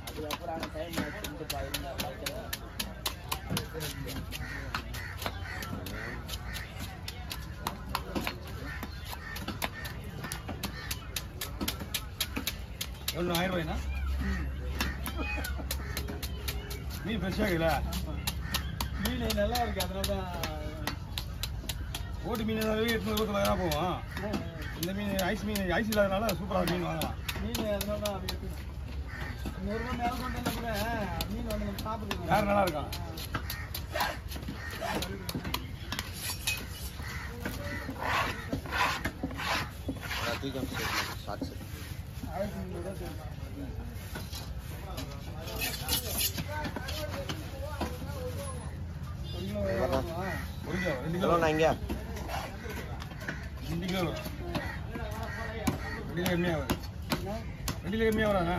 அதுக்கப்புறம் அந்த டைம் வச்சுட்டு பாருங்க. எவ்வளோ 1000 ரூபாய்ண்ணா? மீன் ஃப்ரெஷ்ஷாக இருக்குல்ல? மீன் நல்லா இருக்கு. அதனால தான் ஓட்டு மீன் 800 போவோம். இந்த மீன் ஐஸ் இல்லாதனால சூப்பராக மீன் வாங்கலாம். மீன் அதனால தான் 100 ரூபா மேலே கொண்டு கூட மீன் வந்து நம்ம சாப்பிடுவோம். யார் நல்லா இருக்கான்? இங்கே 2 கிலோ வண்டியில் கம்மியாக வரும். வண்டியில் கம்மியாக வராங்க.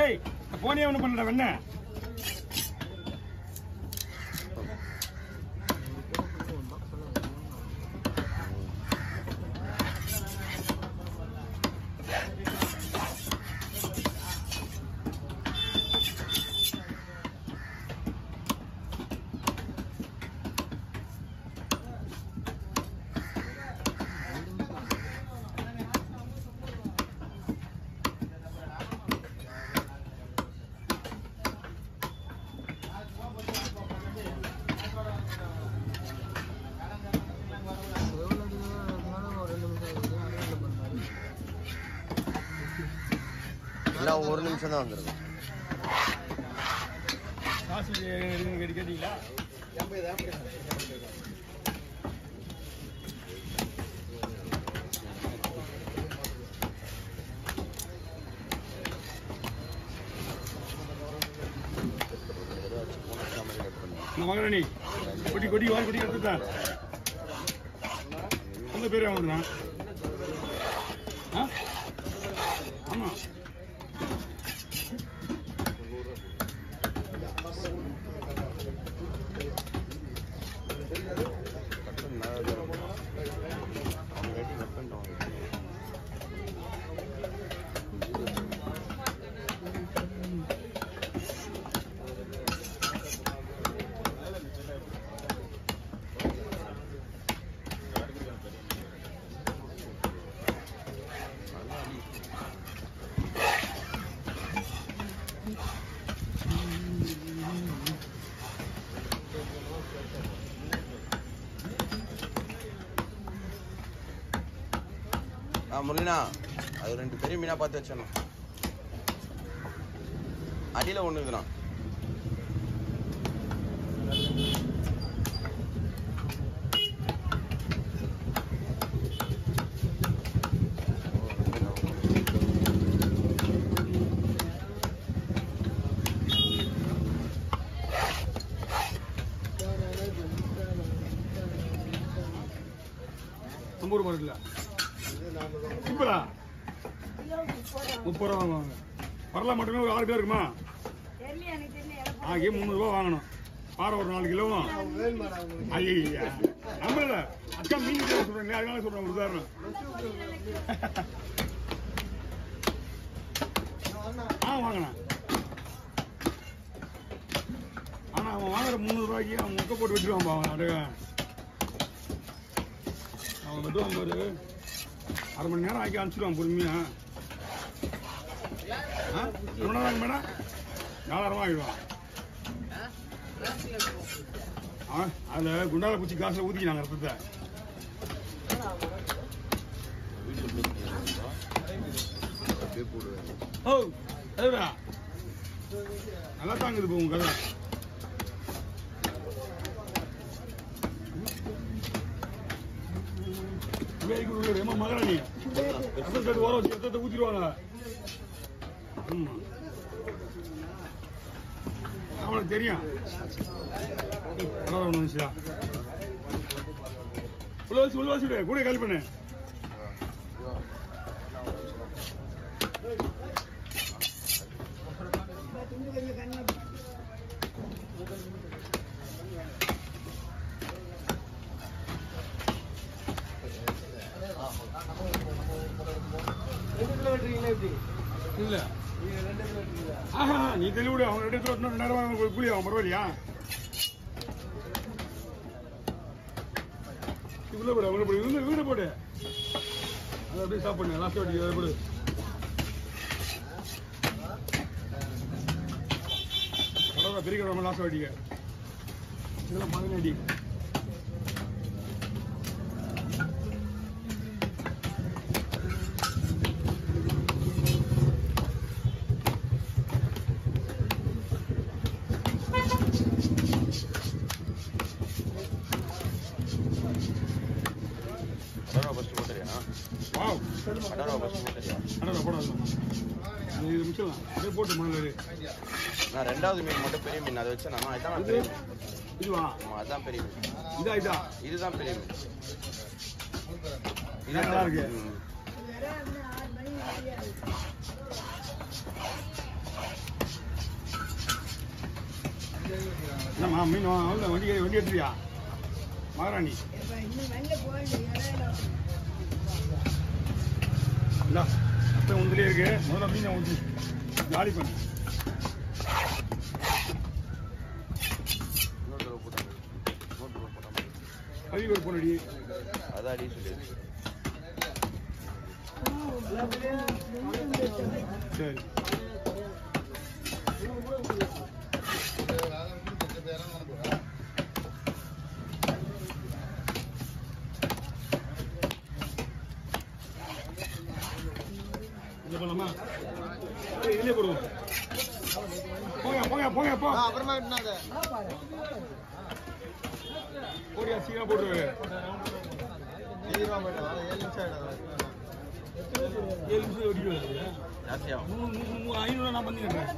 ஏய் போனே ஒண்ணு பண்ணடா வெண்ண. எல்லாம் 1 நிமிஷம் தான் வந்துருக்கும். காசு கேட்டீங்களா? மகரணி கொடி வாங்கி கொடி எடுத்துட்டேன். அந்த பேரே வாங்குறேன். ஆமா முருகனா அது 2 பெரிய மீனா பார்த்து வச்சிடணும். அடியில் ஒன்று இருக்குண்ணா. ஐம்பது ரூபாய் இருக்குல்ல? சிம்பிளா 30 ரூபா வாங்குவாங்க. பரலா மட்டுமே ஒரு 6 கிலோ இருக்குமா? ஆகிய 300 ரூபா வாங்கணும். பாறை ஒரு 4 கிலோவும். ஐயா நம்மள அக்கா மீன் சொல்றேன், அதனால சொல்றேன் ஒரு உதாரணம். வாங்கினேன். ஆனா அவன் வாங்குற 300 ரூபாய்க்கு அவன் முட்டை போட்டு வச்சிருவான். அவன் அது அவன் வெட்டுவான் பாரு. 1/2 மணி நேரம் ஆக்கி அனுப்பிச்சிடுவான் பொறுமையா. 2 மணி நேரம் மேடம் 4000 ஆகிடுவான். அதில் குண்டால பூச்சி காசில் ஊற்றிக்கினாங்க ரத்தத்தை. ஓ அதுடா நல்லா தாங்குது இப்போ உங்க கதை. மகாராணி ரசத்தை ஓர வச்சு ரசத்தை ஊற்றிடுவாங்க. ஆமா அவனுக்கு தெரியும். ஒன்று வந்துச்சா உள்ள வச்சு கூட காலி பண்ணு. இல்ல ஆஹா நீ தெளிவிடு. அவங்க 2 கிலோ 2000 கூலி ஆகும். பரவாயில்லையா? இவ்வளோ போடு அவ்வளோ போடு இவங்க போடு. அதை அப்படியே ஸ்டாப் பண்ணு. லாஸ்ட் வாட்டி அதை போடு. கடவுளா பெரிய கடவுளா லாஸ்ட் வாட்டிங்க இதெல்லாம் 15 அடி. நான் 2வது மீன் மட்டும் பெரிய மீன் அதை வச்சு நான் இதான் பெரிய மீன். இதுவா? அதான் பெரிய மீன். இதுதான் பெரிய மீன். இது நல்லா இருக்கு. என்னம்மா மீன் வண்டி எடுத்துறியா மகாராணி? இல்ல அப்போ உந்திலே இருக்கு. முதல்ல மீனை ஊற்றி காலி பண்ணு. கழுவி ஒரு பொண்ணடி அதான் அடி சொல்லி. சரி இது பண்ணலாமா? இதுலயே போடுவோம். போங்க போ. அப்புறமா விட்டுனாத போடியா சீக்கிரம் போட்டு 7 ரூபா போயிட்டா 7 நிமிஷம் ஆயிடும். 7 நிமிஷம் வெடிக்கும். ஜாஸ்தியாகும். 500 நான் பண்ணிக்கிறேன்.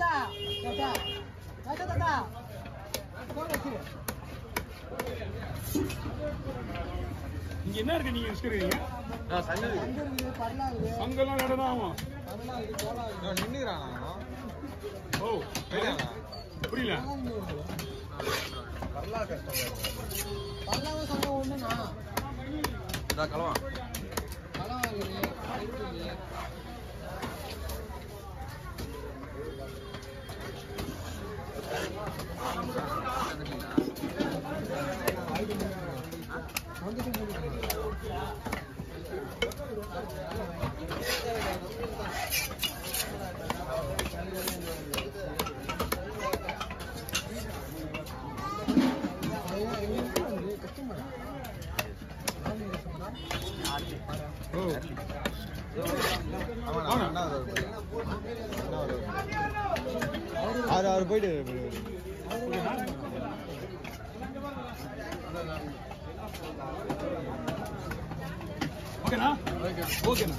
நீங்க என்ன இருக்கு நீங்க வச்சுக்கிறீங்க? அங்கெல்லாம் இடம் தான் ஆகும். நின்னுறானா? ஓ புரியல. கலவா ஆறு போயிட்டு ஓகேண்ணா.